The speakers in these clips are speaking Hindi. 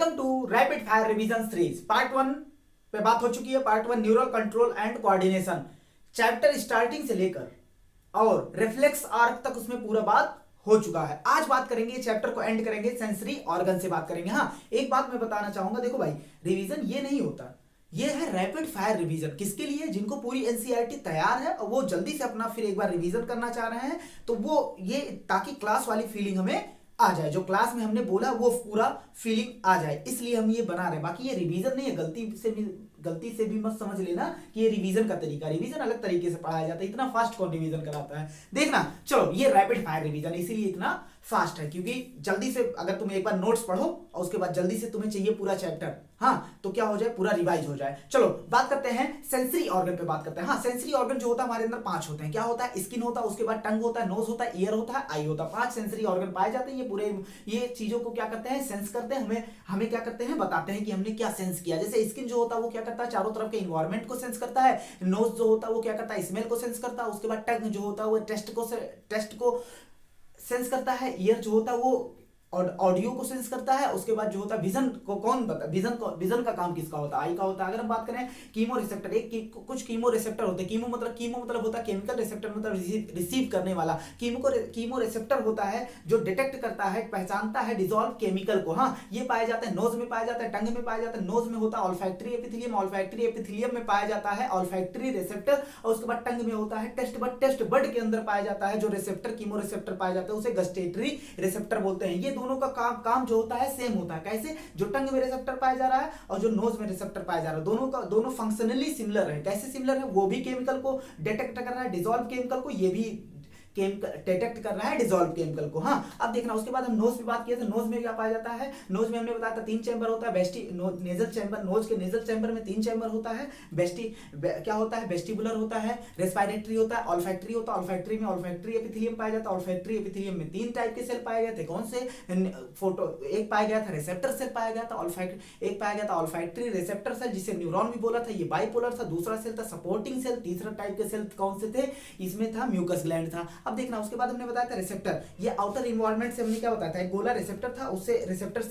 Welcome to rapid fire revision series. Part one पे बात हो चुकी है। Part one neural control and coordination, chapter starting से लेकर और रिफ्लेक्स आर्क तक उसमें पूरा बात हो चुका है। आज बात करेंगे, चैप्टर को एंड करेंगे सेंसरी ऑर्गन से बात करेंगे। हाँ, एक बात मैं बताना चाहूंगा, देखो भाई, रिवीजन ये नहीं होता, ये है रैपिड फायर रिवीजन। किसके लिए? जिनको पूरी एनसीईआरटी तैयार है और वो जल्दी से अपना फिर एक बार रिवीजन करना चाह रहे हैं, तो वो ये ताकि क्लास वाली फीलिंग हमें आ जाए, जो क्लास में हमने बोला वो पूरा फीलिंग आ जाए, इसलिए हम ये बना रहे हैं। बाकी ये रिवीजन नहीं है, गलती से भी मत समझ लेना कि ये रिवीजन का तरीका। रिवीजन अलग तरीके से पढ़ाया जाता है, इतना फास्ट कौन रिवीजन कराता है। देखना, चलो ये रैपिड फायर रिवीजन इसीलिए इतना फास्ट है क्योंकि जल्दी से अगर तुम एक बार नोट्स पढ़ो और उसके बाद जल्दी से तुम्हें चाहिए पूरा चैप्टर, हाँ, तो क्या हो जाए, पूरा रिवाइज हो जाए। चलो बात करते हैं सेंसरी ऑर्गन पे बात करते हैं। हाँ, सेंसरी ऑर्गन जो होता है हमारे अंदर 5 होते हैं। क्या होता है? स्किन होता है, उसके बाद टंग होता है, नोज होता है, ईयर होता है, आई होता है। 5 सेंसरी ऑर्गन पाए जाते हैं। ये पूरे ये चीजों को क्या करते हैं, सेंस करते हैं, हमें क्या करते हैं, बताते हैं कि हमने क्या सेंस किया। जैसे स्किन जो होता है वो क्या करता है, चारों तरफ के इन्वायरमेंट को सेंस करता है। नोज जो होता है वो क्या करता है, स्मेल को सेंस करता है। उसके बाद टंग जो होता है वो टेस्ट को सेंस करता है। ईयर जो होता है वो और ऑडियो को सेंस करता है। उसके बाद जो होता है विजन को कौन बता, विजन का काम किसका होता है, आई का होता है। अगर हम बात करें कीमो रिसेप्टर, कुछ कीमो रिसेप्टर होते हैं। कीमो मतलब होता है केमिकल रिसेप्टर, मतलब रिसीव करने वाला। कीमो रिसेप्टर होता है जो डिटेक्ट करता है, पहचानता है डिजॉल्व केमिकल को। हाँ, ये पाया जाता है नोज में, पाया जाता है टंग में, पाया जाता है नोज में होता है ऑल्फैक्टरी एपिथेलियम में पाया जाता है ऑल्फैक्टरी रिसेप्टर। और उसके बाद टंग में होता है टेस्ट बड के अंदर पाया जाता है जो रिसेप्टर, कीमो रिसेप्टर पाया जाता है, उसे गस्टेटरी रिसेप्टर बोलते हैं। ये दोनों का काम जो होता है सेम होता है। कैसे? जो टंग में रिसेप्टर पाया जा रहा है और जो नोज में रिसेप्टर पाया जा रहा है, दोनों फंक्शनली सिमिलर है। कैसे सिमिलर है? वो भी केमिकल को डिटेक्ट कर रहा है, डिसॉल्व केमिकल को, ये भी डिटेक्ट कर रहा है डिसॉल्व केमिकल को। हाँ, अब देखना, उसके बाद हम नोज की बात किए तो नोज में क्या पाया जाता है। नोज में हमने बताया था 3 चैम्बर होता है। नेजल चैम्बर, नोज के नेजल चैम्बर में 3 चैम्बर होता है। क्या होता है, वेस्टिबुलर होता है, रेस्पिरेटरी होता है, ऑल्फैक्टरी होता है। ऑल्फैक्टरी में ऑल्फैक्टरी एपिथेलियम पाया जाता है। ऑल्फैक्टरी एपिथेलियम में 3 टाइप के सेल पाए गए थे। कौन से? एक पाया गया था रिसेप्टर सेल पाया गया था, एक पाया गया था ऑल्फैक्टरी रिसेप्टर सेल जिसे न्यूरॉन भी बोला था, ये बाइपोलर था। दूसरा सेल था सपोर्टिंग सेल। तीसरा टाइप के सेल कौन से थे? इसमें था म्यूकस ग्लैंड था। अब देखना, उसके बाद हमने बताया था रिसेप्टर। ये आउटर इन्वायरमेंट से हमने क्या बताया था, एक गोला रिसेप्टर था, उससे रिसेप्टर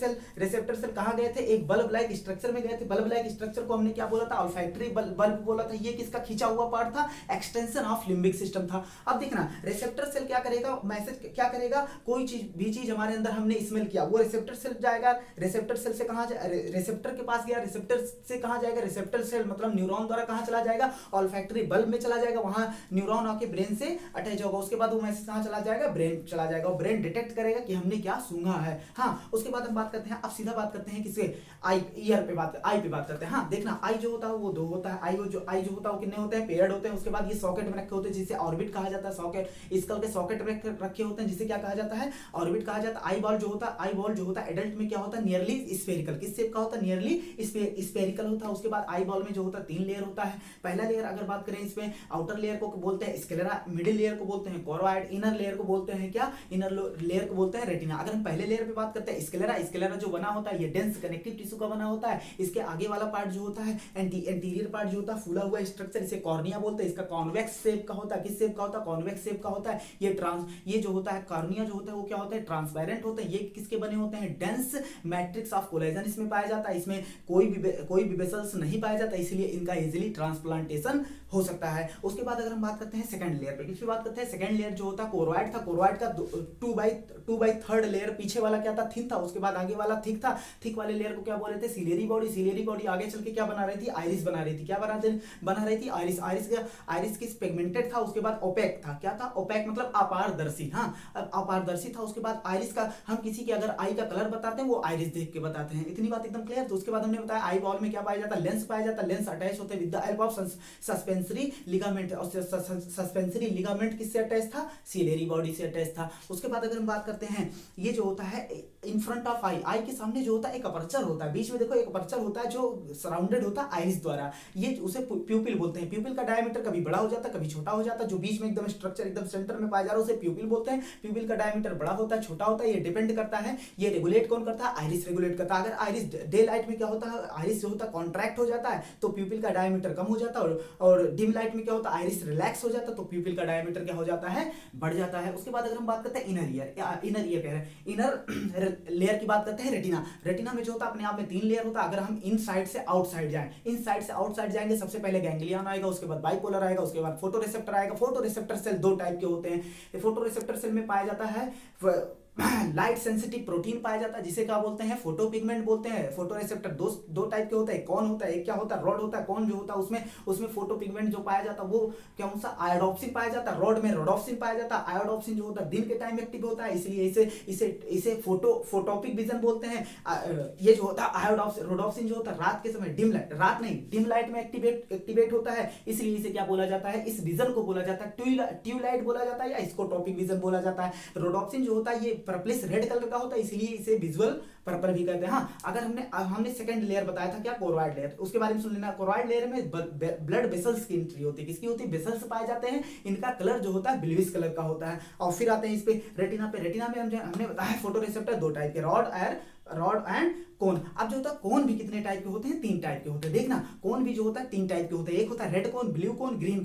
सेल कहां गए थे, एक बल्ब लाइक स्ट्रक्चर में गए थे। बल्ब लाइक स्ट्रक्चर को हमने क्या बोला था, ऑल्फैक्टरी बल्ब बोला था। ये किसका खींचा हुआ पार्ट था? एक्सटेंशन ऑफ लिम्बिक सिस्टम था। अब देखना, रिसेप्टर सेल क्या करेगा, मैसेज क्या करेगा, कोई चीज हमारे अंदर हमने स्मेल किया, वो रिसेप्टर सेल जाएगा। रिसेप्टर सेल से कहां रिसेप्टर के पास गया, रिसेप्टर से कहां जाएगा, रिसेप्टर सेल मतलब न्यूरॉन द्वारा कहां चला जाएगा, ऑल्फैक्टरी बल्ब में चला जाएगा, वहां न्यूरॉन आके ब्रेन से अटैच होगा। उसके बाद वो मैसेज कहां चला जाएगा, ब्रेन चला जाएगा। ब्रेन डिटेक्ट करेगा कि हमने क्या सूंघा है। हाँ, उसके बाद हम बात करते हैं, अब सीधा बात करते हैं किसके, आई पे बात करते हैं। हाँ, देखना, आई जो होता है वो 2 होता है। आई जो होता है वो कितने होते हैं, पेयर्ड होते हैं। उसके बाद ये सॉकेट में रखे होते हैं जिसे ऑर्बिट कहा जाता है। सॉकेट, स्कल के सॉकेट में रखे होते हैं जिसे क्या कहा जाता है, ऑर्बिट कहा जाता है। आई बॉल जो होता है एडल्ट में क्या होता है, नियरली स्फेरिकल। किस शेप का होता है, नियरली स्फेरिकल होता है। उसके बाद आई बॉल में जो होता है 3 लेयर होता है। पहला लेयर अगर बात करें, इसमें आउटर लेयर को बोलते हैं स्क्लेरा, मिडिल लेयर को बोलते हैं कोरोइड, इनर लेयर को बोलते हैं क्या, इनर लेयर को बोलते हैं रेटिना। अगर हम पहले लेयर पे बात करते हैं स्क्लेरा जो बना होता है ये डेंस कनेक्टिव टिश्यू का बना होता है। इसके आगे वाला पार्ट जो होता है एंटीरियर पार्ट जो होता है फूला हुआ स्ट्रक्चर, इसे कॉर्निया बोलते हैं। इसका कॉन्वेक्स शेप का होता है। किस शेप का होता है, कॉन्वेक्स शेप का होता है। ये जो होता है कॉर्निया जो होता है वो क्या होता है, ट्रांसपेरेंट होता है। ये किसके बने होते हैं, डेंस मैट्रिक्स ऑफ कोलेजन इसमें पाया जाता है। इसमें कोई भी वेसल्स नहीं पाया जाता, इसलिए इनका इजीली ट्रांसप्लांटेशन हो सकता है। उसके बाद अगर हम बात करते हैं सेकंड लेयर पे, किस पे बात करते हैं, सेकंड लेयर जो होता है कोरोइड था। कोरोइड का 2/3 लेयर पीछे वाला क्या था, थिन था। उसके बाद आगे वाला थिक था। थिक वाले लेयर को क्या बोल रहे थे, सिलेरी बॉडी आगे चल के क्या बना रही थी, आइरिस बना रही थी। क्या बना रही थी, आइरिस किस पिगमेंटेड था। उसके बाद ओपेक था। क्या था, ओपेक मतलब अपारदर्शी। हाँ, अब अपारदर्शी था। उसके बाद आइरिस का, हम किसी के अगर आई का कलर बताते हैं वो आइरिस देख के बताते हैं। इतनी बात एकदम क्लियर। तो उसके बाद हमने बताया आई बॉल में क्या पाया जाता है, लेंस पाया जाता है। लेंस अटैच होते हैं with the help of suspensory ligament. और सस्पेंसरी लिगामेंट किससे अटैच था, सिलेरी बॉडी से अटैच था। उसके बाद अगर हम बात करते हैं, ये जो होता है इन फ्रंट ऑफ आई के सामने जो होता है एक अपर्चर होता है। बीच में देखो एक अपर्चर होता है जो सराउंडेड होता है आइरिस द्वारा। ये उसे प्यूपिल बोलते हैं। प्यूपिल का डायमीटर कभी बड़ा हो जाता है कभी छोटा हो जाता है। जो बीच में एकदम स्ट्रक्चर एकदम सेंटर में पाया जा रहा है उसे प्यूपिल बोलते हैं। प्यूपिल का डायमीटर बड़ा होता है छोटा होता है, ये डिपेंड करता है। ये रेगुलेट कौन करता है, आइरिस रेगुलेट करता है। अगर आइरिस डे लाइट में क्या होता है, आइरिस जो होता है कॉन्ट्रैक्ट हो जाता है तो प्यूपिल का डायमीटर कम हो जाता है। और डिम लाइट में क्या होता है, आइरिस रिलैक्स हो जाता है तो प्यूपिल का डायमीटर क्या हो जाता है, बढ़ जाता है। उसके बाद अगर हम बात करते हैं इनर ईयर कह रहे हैं, इनर लेयर की बात करते हैं रेटिना। रेटिना में जो होता है अपने आप में 3 लेयर होता है। अगर हम इन साइड से आउटसाइड जाएं, इन साइड से आउटसाइड जाएंगे, सबसे पहले गैंग्लियन आएगा, उसके बाद बाइपोलर आएगा, उसके बाद फोटो रिसेप्टर आएगा। फोटो रिसेप्टर सेल 2 टाइप के होते हैं। फोटो रिसेप्टर सेल में पाया जाता है लाइट सेंसिटिव प्रोटीन पाया जाता है, जिसे क्या बोलते हैं, फोटो पिगमेंट बोलते हैं। फोटो रिसेप्टर दो टाइप के होते हैं, कौन होता है, एक क्या होता है, रॉड होता है। कौन जो होता है उसमें फोटो पिगमेंट जो पाया जाता है वो क्या सा आयोडोप्सिन पाया जाता है, रॉड में रोडोप्सिन पाया जाता है। आयोडोप्सिन जो होता है दिन के टाइम एक्टिव होता है, इसलिए इसे फोटोपिक विजन बोलते हैं। ये जो होता है रोडोप्सिन जो होता है रात के समय डिम लाइट में एक्टिवेट होता है, इसलिए इसे क्या बोला जाता है, इस विजन को बोला जाता है ट्यूबलाइट बोला जाता है, या इसको टॉपिक विजन बोला जाता है। रोडोप्सिन जो होता है ये पर्पलिश रेड कलर का होता है, इसलिए इसे विजुअल पर्पल भी कहते हैं। हाँ, अगर हमने सेकंड लेयर बताया था क्या, कोरोइड लेयर, उसके बारे में सुन लेना। कोरोइड लेयर में ब्लड वेसल्स की एंट्री होती है। किसकी होती है, वेसल्स पाए जाते हैं। इनका कलर जो होता है ब्लूइश कलर का होता है। और फिर आते हैं इस पे रेटिना पे। रेटिना में हमने बताया फोटो रिसेप्टर 2 टाइप के, रॉड एंड कोन। अब जो होता है कोन भी कितने टाइप के होते हैं, 3 टाइप के होते हैं। देखना, कोन भी जो होता है 3 टाइप के होते हैं। एक होता है रेड कोन, ब्लू कोन, ग्रीन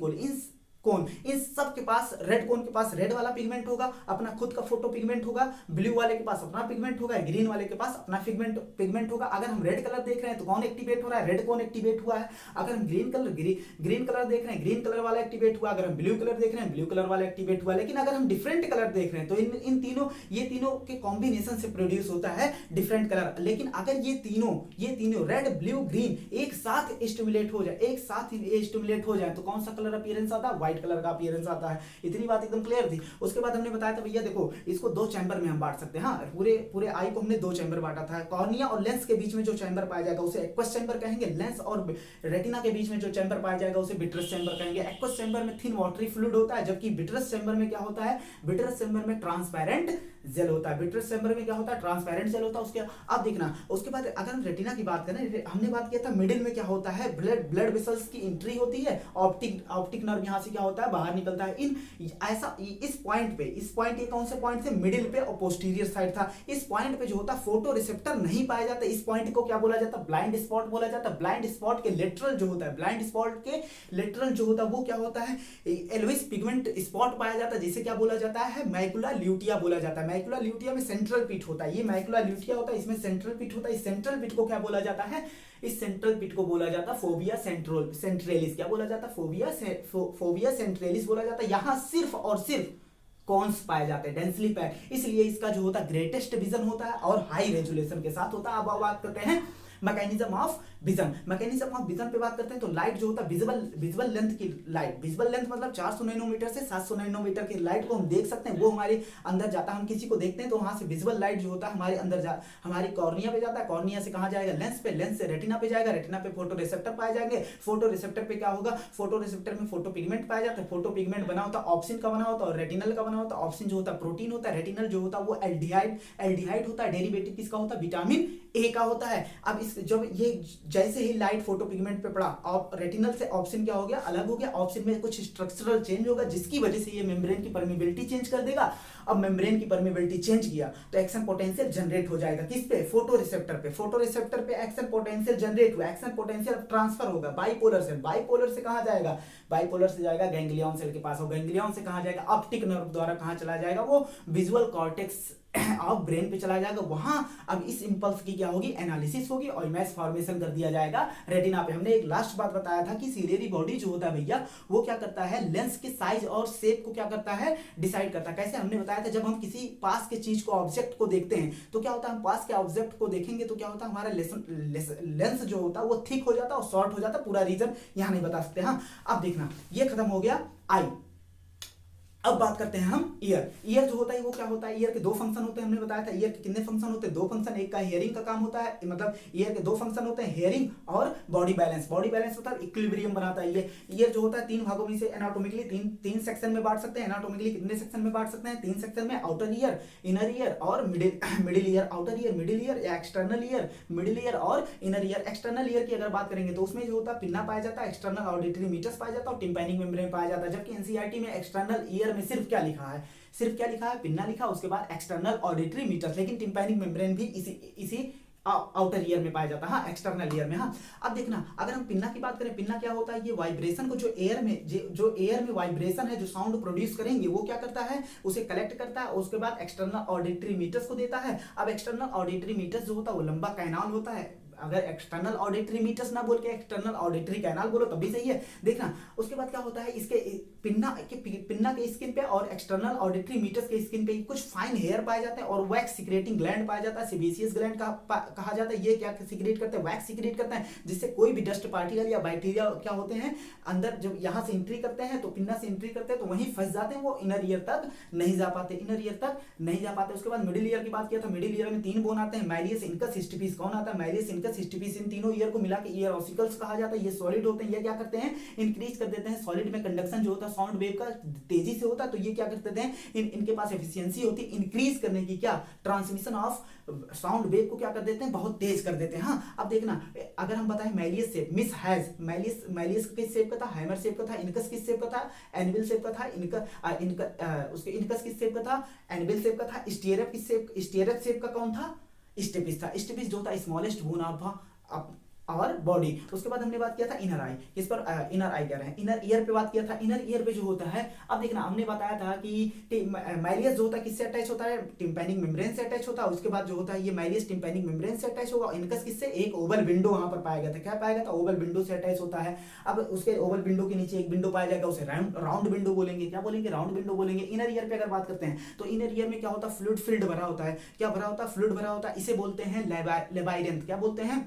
कोन। इन सब के पास, रेड कोन के पास रेड वाला पिगमेंट होगा, अपना खुद का फोटो पिगमेंट होगा। ब्लू वाले के पास अपना पिगमेंट होगा, ग्रीन वाले के पास अपना पिगमेंट होगा। अगर हम रेड कलर देख रहे हैं तो कौन एक्टिवेट हो रहा है, रेड कोन एक्टिवेट हुआ है। अगर हम ग्रीन कलर देख रहे हैं, ग्रीन कलर वाला एक्टिवेट हुआ। अगर हम ब्लू कलर देख रहे हैं, ब्लू कलर वाला एक्टिवेट हुआ। लेकिन अगर हम डिफरेंट कलर देख रहे हैं तो ये तीनों के कॉम्बिनेशन से प्रोड्यूस होता है डिफरेंट कलर। लेकिन अगर ये तीनों रेड, ब्लू, ग्रीन एक साथ स्टिमुलेट हो जाए तो कौन सा कलर अपीयरेंस आता है, व्हाइट कलर का अपीयरेंस आता है। इतनी बात एकदम क्लियर थी। उसके बाद हमने बताया था भैया देखो, इसको 2 चैम्बर में हम बांट सकते हैं। हाँ, पूरे आई को हमने 2 चैम्बर बांटा था। कॉर्निया और लेंस के बीच में जो चैम्बर पाया जाएगा उसे एक्वस चैम्बर कहेंगे। लेंस और रेटिना के बीच में जो चैम्बर पाया जाएगा उसे विट्रस चैम्बर कहेंगे। एक्वस चैम्बर में थिन वाटरी फ्लूइड होता है, जबकि विट्रस चैम्बर में क्या होता है, विट्रस चैम्बर में ट्रांसपेरेंट जेल होता है। विट्रस चैम्बर में क्या होता है, ट्रांसपेरेंट जेल होता है। उसके अब देखना, उसके बाद अगर हम रेटिना की बात करें, हमने बात किया था मिडिल में क्या होता है, ब्लड वेसल्स की एंट्री होती है। ऑप्टिक नर्व यहां से क्या होता है, बाहर निकलता है। इस पॉइंट ये कौन से पॉइंट थे, मिडिल पे और पोस्टीरियर साइड था। इस पॉइंट पे जो होता फोटो रिसेप्टर नहीं पाया जाता। इस पॉइंट को क्या बोला जाता, ब्लाइंड स्पॉट बोला जाता। ब्लाइंड स्पॉट के लेटरल जो होता है, वो क्या होता है, एल्विस पिगमेंट स्पॉट पाया जाता है, जिसे क्या बोला जाता है, मैकुला ल्यूटिया बोला जाता है। मैकुला ल्यूटिया में सेंट्रल पिट होता है, ये मैकुला ल्यूटिया होता है, इसमें सेंट्रल पिट होता है। इस सेंट्रल पिट को क्या बोला जाता है, इस सेंट्रल पिट को बोला जाता है फोविया सेंट्रलिस। क्या बोला जाता है, फोविया सेंट्रलिस बोला जाता है। यहां सिर्फ और सिर्फ कॉन्स पाए जाते हैं, डेंसली पैक्ड, इसलिए इसका जो होता है ग्रेटेस्ट विजन होता है और हाई रेजोल्यूशन के साथ होता है। अब बात करते हैं मैकेनिज्म ऑफ विजन पे बात करते हैं। तो लाइट जो होता है विजुअल लेंथ की लाइट, विजुअल लेंथ मतलब 400 नैनोमीटर से 700 नैनोमीटर की लाइट को हम देख सकते हैं, वो हमारे अंदर जाता है। हम किसी को देखते हैं तो वहां से विजुअल लाइट जो होता है हमारे अंदर हमारी कॉर्निया पे जाता है। कॉर्निया से कहां जाएगा, लेंस पे, लेंस से रेटिना पे जाएगा। रेटिना पे फोटो रिसेप्टर पाए जाएंगे। फोटो रिसेप्टर पे क्या होगा, फोटो रिसेप्टर में फोटो पिगमेंट पाया जाता है। फोटो पिगमेंट बना होता है ऑप्सिन का बना होता है और रेटिनल का बना होता है। ऑप्सिन जो होता है प्रोटीन होता है, रेटिनल जो होता है वो एल्डिहाइड होता है। डेरिवेटिव किसका होता है, विटामिन ए का होता है। अब जब ये जैसे ही लाइट फोटो पिगमेंट पे पड़ा, और रेटिनल से ऑप्सिन क्या हो गया, अलग हो गया। ऑप्सिन में कुछ स्ट्रक्चरल चेंज होगा जिसकी वजह से ये मेम्ब्रेन की परमिबिलिटी चेंज कर देगा। अब मेम्ब्रेन की परमिबिलिटी चेंज किया तो एक्शन पोटेंशियल जनरेट हो जाएगा। किस पे, फोटो रिसेप्टर पे। फोटो रिसेप्टर पे एक्शन पोटेंशियल जनरेट हुआ, एक्शन पोटेंशियल ट्रांसफर होगा बाइपोलर से कहां जाएगा, बाइपोलर से जाएगा गैंग्लियन सेल के पास, और गैंग्लियन से कहां जाएगा, ऑप्टिक नर्व द्वारा कहां चला जाएगा, वो विजुअल कॉर्टेक्स ऑफ ब्रेन पे चला जाएगा। वहां अब इस इंपल्स की क्या होगी, एनालिसिस होगी और इमेज फॉर्मेशन कर दिया जाएगा रेटिना पे। हमने एक लास्ट बात बताया था कि सिलियरी बॉडी जो होता है भैया, वो क्या करता है, लेंस के साइज और शेप को क्या करता है, डिसाइड करता है। कैसे, हमने बताया था जब हम किसी पास के चीज को, ऑब्जेक्ट को देखते हैं तो क्या होता है, हम पास के ऑब्जेक्ट को देखेंगे तो क्या होता है, हमारा लेंस जो होता है वो थिक हो जाता है और शॉर्ट हो जाता है। पूरा रीजन यहां नहीं बता सकते। हाँ, अब देखना, ये खत्म हो गया आई। अब बात करते हैं हम ईयर जो होता है वो क्या होता है, ईयर के 2 फंक्शन होते हैं। हमने बताया था ईयर के कितने फंक्शन होते हैं, 2 फंक्शन। एक का हियरिंग का काम होता है, मतलब ईयर के 2 फंक्शन होते हैं, हियरिंग और बॉडी बैलेंस मतलब इक्विलिब्रियम बनाता है। ये ईयर जो होता है 3 भागों में से एनाटोमिकली तीन सेक्शन में बांट सकते हैं। एनाटोमिकली कितने सेक्शन में बांट सकते हैं, 3 सेक्शन में, आउटर ईयर, इनर ईयर और middle ear. Outer ear, middle ear या एक्सटर्नल ईयर, मिडिल ईयर और इनर ईयर। एक्सटर्नल ईयर की अगर बात करेंगे तो उसमें जो होता है पिन्ना पाया जाता है, एक्सटर्नल ऑडिटरी मीटर्स पाया जाता है और टिम्पैनिक मेम्ब्रेन पाया जाता है। जबकि एनसीईआरटी में एक्सटर्नल ईयर में सिर्फ क्या लिखा है, पिन्ना लिखा, उसके बाद एक्सटर्नल ऑडिटरी मीटर्स। लेकिन टिम्पैनिक मेम्ब्रेन भी इसी आउटर ईयर में पाया जाता है, हाँ एक्सटर्नल ईयर में। हाँ अब देखना, अगर हम पिन्ना की बात करें, पिन्ना क्या होता है, ये वाइब्रेशन को जो एयर में वाइब्रेशन है, जो साउंड प्रोड्यूस करेंगे वो क्या करता है, उसे कलेक्ट करता है, उसके बाद एक्सटर्नल ऑडिटरी मीटर्स को देता है। अब एक्सटर्नल ऑडिटरी मीटर्स जो होता है वो लंबा कैनाल होता है, अगर एक्सटर्नल ऑडिटरी मीटर्स ना बोल के एक्सटर्नल ऑडिटरी कैनाल बोलो तब भी सही है। देखना उसके बाद क्या होता है, इसके पिन्ना के स्किन पे और एक्सटर्नल ऑडिटरी मीटर्स के स्किन पे कुछ फाइन हेयर पाए जाते हैं और वैक्स सिक्रेटिंग ग्लैंड पाया जाता है, सेबेशियस ग्लैंड कहा जाता है। ये क्या सिक्रेट करते हैं, वैक्स सिक्रेट करते हैं, जिससे कोई भी डस्ट पार्टिकल या बैक्टीरिया क्या होते हैं अंदर, जब यहाँ से एंट्री करते हैं तो पिन्ना से एंट्री करते हैं तो वहीं फंस जाते हैं, वो इनर ईयर तक नहीं जा पाते, उसके बाद मिडिल ईयर की बात किया था, मिडिल ईयर में 3 बोन आते हैं, मैलियस, इनकस, हिस्टिपिस। कौन आता है, मैलियस, इनकस, हिस्टिपिस। इन तीनों ईयर को मिला के ईयर ऑसिकल्स कहा जाता है। ये सॉलिड होते हैं, ये क्या करते हैं, इंक्रीज कर देते हैं सॉलिड में कंडक्शन जो होता है साउंड वेव का तेजी से होता है, तो ये क्या कर देते हैं, इनके पास एफिशिएंसी होती है इंक्रीज करने की, क्या ट्रांसमिशन ऑफ साउंड वेव को क्या कर देते हैं, बहुत तेज कर देते हैं। हाँ अब देखना, अगर हम बताएं malleus shape, miss has, malleus किस शेप का था, हैमर शेप का था। इनकस किस शेप का था, एनविल शेप का था। उसके इनकस किस शेप का था, एनविल शेप का था। स्टीयरप शेप का कौन था, स्टेपिस था। स्टेपिस जो था स्मॉलेस्ट बोन ऑफ और बॉडी। उसके बाद हमने बात किया था इनर आई, किस पर, इनर आई कह रहे हैं, इनर ईयर पे बात किया था। इनर ईयर पे जो होता है, अब देखना हमने बताया था कि मैलियस जो होता है किससे अटैच होता है, टिम्पैनिक मेम्ब्रेन से अटैच होता है। उसके बाद जो होता है ये मैलियस टिम्पैनिक मेम्ब्रेन से अटैच होगा। इनकस किससे, एक ओवल विंडो वहां पर पाया गया था, क्या पाया गया था, ओवल विंडो से अटैच होता है। अब उसके ओवल विंडो के नीचे एक विंडो पाया जाएगा, उसे राउंड विंडो बोलेंगे, क्या बोलेंगे, राउंड विंडो बोलेंगे। इनर ईयर पे अगर बात करते हैं तो इनर ईयर में क्या होता है, फ्लूइड फील्ड भरा होता है, क्या भरा होता है, फ्लूइड भरा होता है। इसे बोलते हैं लेबाइरिंथ, क्या बोलते हैं,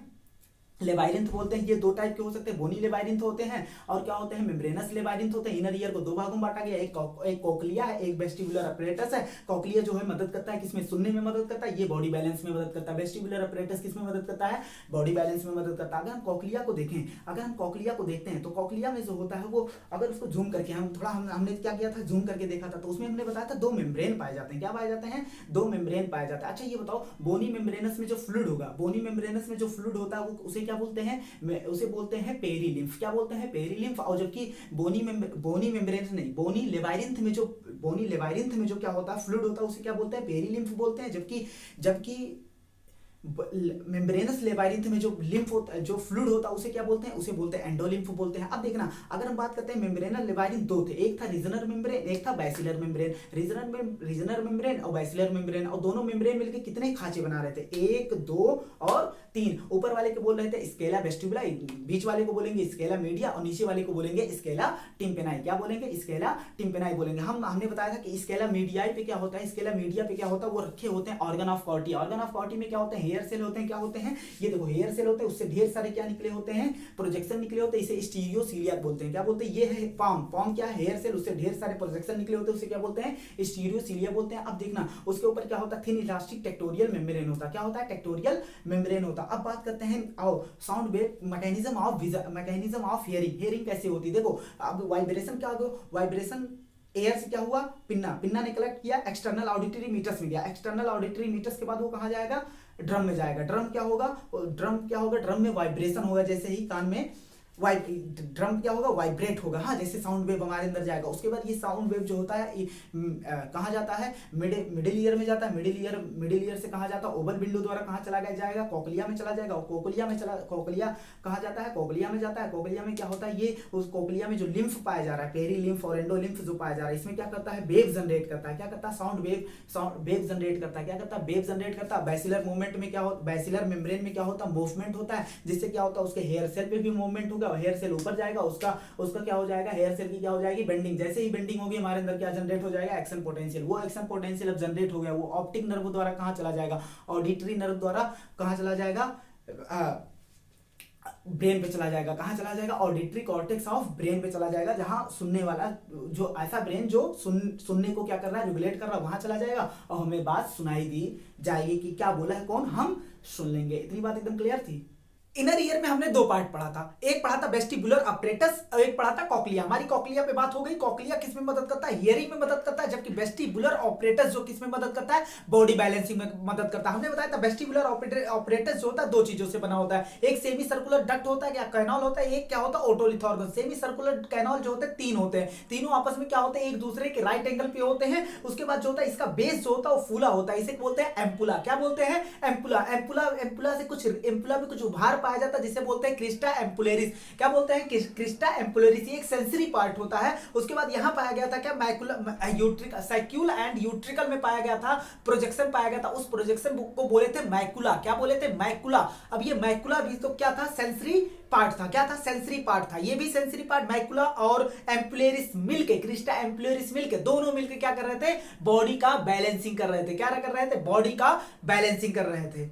लेबाइरिंथ बोलते हैं। ये 2 टाइप के हो सकते हैं, बोनी लेबाइरिंथ होते हैं और क्या होते हैं, मेम्ब्रेनस लेबाइरिंथ होते हैं। इनर ईयर को 2 भागों में बांटा गया, एक कोक्लिया है, एक वेस्टिबुलर अपरेटस है। कोक्लिया जो है मदद करता है किसमें, सुनने में मदद करता है, ये बॉडी बैलेंस में मदद करता है। वेस्टिबुलर अपरेटस किसमें मदद करता है, बॉडी बैलेंस में मदद करता है। अगर हम कोक्लिया को देखें, अगर हम कोक्लिया को देखते हैं तो कोक्लिया में जो होता है वो, अगर उसको जूम करके हमने क्या किया था, जूम करके देखा था, तो उसमें हमने बताया था 2 मेम्ब्रेन पाए जाते हैं। क्या पाए जाते हैं, 2 मेम्ब्रेन पाए जाते हैं। अच्छा ये बताओ, बोनी मेम्ब्रेनस में जो फ्लूइड होगा, बोनी मेम्ब्रेनस में जो फ्लूइड होता है उसे क्या बोलते हैं, उसे बोलते हैं पेरीलिम्फ। क्या बोलते हैं, पेरीलिम्फ। और जबकि बोनी मेम्ब्रेन नहीं, बोनी लेबाइरिंथ में जो क्या होता है, फ्लूइड होता है, उसे क्या बोलते हैं, पेरीलिम्फ बोलते हैं। जबकि मेम्ब्रेनस लेबाइरिंथ में जो लिम्फ होता है, जो फ्लूइड होता है, उसे क्या बोलते हैं, उसे बोलते हैं एंडोलिम्फ बोलते हैं। अब देखना, अगर हम बात करते हैं मेम्ब्रेनल लेबाइरिंथ 2 थे, एक था रीजनल मेम्ब्रेन, एक था बैसिलर मेम्ब्रेन। रीजनल मेम्ब्रेन और बैसिलर मेम्ब्रेन, और दोनों मेम्ब्रेन मिलकर कितने खांचे बना रहे थे, 1, 2 और 3। ऊपर वाले को बोल रहे थे स्केला वेस्टिबुला, बीच वाले को बोलेंगे स्केला मीडिया और नीचे वाले को बोलेंगे स्केला टिम्पेनाई। क्या बोलेंगे, स्केला टिम्पेनाई बोलेंगे। हमने बताया था कि स्केला मीडियाई पे क्या होता है, स्केला मीडिया पे क्या होता है, वो रखे होते हैं ऑर्गन ऑफ कॉर्टी। ऑर्गन ऑफ कॉर्टी में क्या होते हैं, हेयर सेल होते हैं। क्या होते हैं, ये देखो हेयर सेल होते हैं, उससे ढेर सारे क्या निकले होते हैं, प्रोजेक्शन निकले होते हैं, इसे स्टीरियोसीलिया बोलते हैं। क्या बोलते हैं, ये है पॉम क्या है, हेयर सेल, उससे ढेर सारे प्रोजेक्शन निकले होते हैं, उसे क्या बोलते हैं, स्टीरियोसीलिया बोलते हैं। अब देखना, उसके ऊपर क्या होता है, थिन इलास्टिक टेक्टोरियल मेम्ब्रेन होता है। क्या होता है, टेक्टोरियल मेम्ब्रेन होता है। अब बात करते हैं आओ sound wave mechanism of hearing कैसे होती है। देखो अब वाइब्रेशन क्या होगा, वाइब्रेशन एयर से क्या हुआ, पिन्ना ने कलेक्ट किया, एक्सटर्नल ऑडिटरी मीटर्स में गया, एक्सटर्नल ऑडिटरी मीटर्स के बाद वो कहाँ जाएगा, ड्रम में जाएगा। ड्रम में वाइब्रेशन होगा, जैसे ही कान में ड्रम क्या होगा, वाइब्रेट होगा, हाँ, जैसे साउंड वेव हमारे अंदर जाएगा। उसके बाद ये साउंड वेव जो होता है कहाँ जाता है, मिडिल ईयर में जाता है। मिडिल ईयर से कहाँ जाता है, ओवल विंडो द्वारा कहाँ चला जाएगा, कोक्लिया में चला जाएगा। कोक्लिया कहाँ जाता है, कोक्लिया में जाता है। कोक्लिया में क्या होता है, ये उस कोक्लिया में जो लिम्फ पाया जा रहा है, पेरीलिम्फ और एंडोलिम्फ जो पाया जा रहा है, इसमें क्या करता है, वेव जनरेट करता है। क्या करता है, साउंड वेव जनरेट करता है। क्या करता है, वेव जनरेट करता है। बैसिलर मूवमेंट में क्या होता है, बैसिलर मेम्ब्रेन में क्या होता है, मूवमेंट होता है, जिससे क्या होता है, उसके हेयर सेल पे भी मूवमेंट होगा, हेयर सेल ऊपर जाएगा, उसका क्या हो जाएगा, हेयर सेल की क्या हो जाएगी, बेंडिंग। जैसे ही बेंडिंग होगी, हमारे अंदर क्या जनरेट हो जाएगा, एक्शन पोटेंशियल। वो एक्शन पोटेंशियल अब जनरेट हो गया, वो ऑप्टिक नर्व द्वारा कहां चला जाएगा, ऑडिटरी नर्व द्वारा कहां चला जाएगा, ब्रेन पे चला जाएगा। कहां चला जाएगा, ऑडिटरी कॉर्टेक्स ऑफ ब्रेन पे चला जाएगा, जहां सुनने वाला, जो ऐसा ब्रेन जो सुनने को क्या कर रहा है, रेगुलेट कर रहा है, वहां चला जाएगा और हमें बात सुनाई दी जाएगी कि क्या बोला है कौन, हम सुन लेंगे। इतनी बात एकदम क्लियर थी। इनर ईयर में हमने दो पार्ट पढ़ा था, एक पढ़ा था वेस्टिबुलर अपरेटस और एक पढ़ा था कॉक्लिया। हमारी कॉक्लिया पे बात हो गई। कॉक्लिया किस में मदद करता है? हियरिंग में मदद करता है, जबकि वेस्टिबुलर ऑपरेटस जो किस में मदद करता है? बॉडी बैलेंसिंग में मदद करता है। हमने बताया था वेस्टिबुलर ऑपरेटस जो होता है दो चीजों से बना होता है, एक सेमी सर्कुलर डक्ट होता है या कैनल होता है, एक क्या होता है? Otolith organ. Semi circular canal जो होते हैं तीन होते हैं, तीनों आपस में क्या होते हैं? एक दूसरे के राइट एंगल पे होते हैं। उसके बाद जो होता है इसका बेस जो होता है वो फूला होता है, इसे बोलते हैं एम्पुला। क्या बोलते हैं? एम्पुला। एम्पुला एम्पुला से कुछ एम्पुला में कुछ उभार पाया जाता है जिसे बोलते हैं क्रिस्टा एम्पुलेरिस। क्या बोलते हैं? क्रिस्टा एम्पुलेरिस। ये एक सेंसरी पार्ट होता है। उसके बाद यहां पाया गया था क्या? मैकुला यूट्रिक साइक्यूल एंड यूट्रिकल में पाया गया था, प्रोजेक्शन पाया गया था। उस प्रोजेक्शन को बोले थे मैकुला। क्या बोले थे? मैकुला। अब ये मैकुला भी तो क्या था? सेंसरी पार्ट था। क्या था? सेंसरी पार्ट था। ये भी सेंसरी पार्ट मैकुला और एम्पुलेरिस मिलके, क्रिस्टा एम्पुलेरिस मिलके, दोनों मिलके क्या कर रहे थे? बॉडी का बैलेंसिंग कर रहे थे। क्या कर रहे थे? बॉडी का बैलेंसिंग कर रहे थे।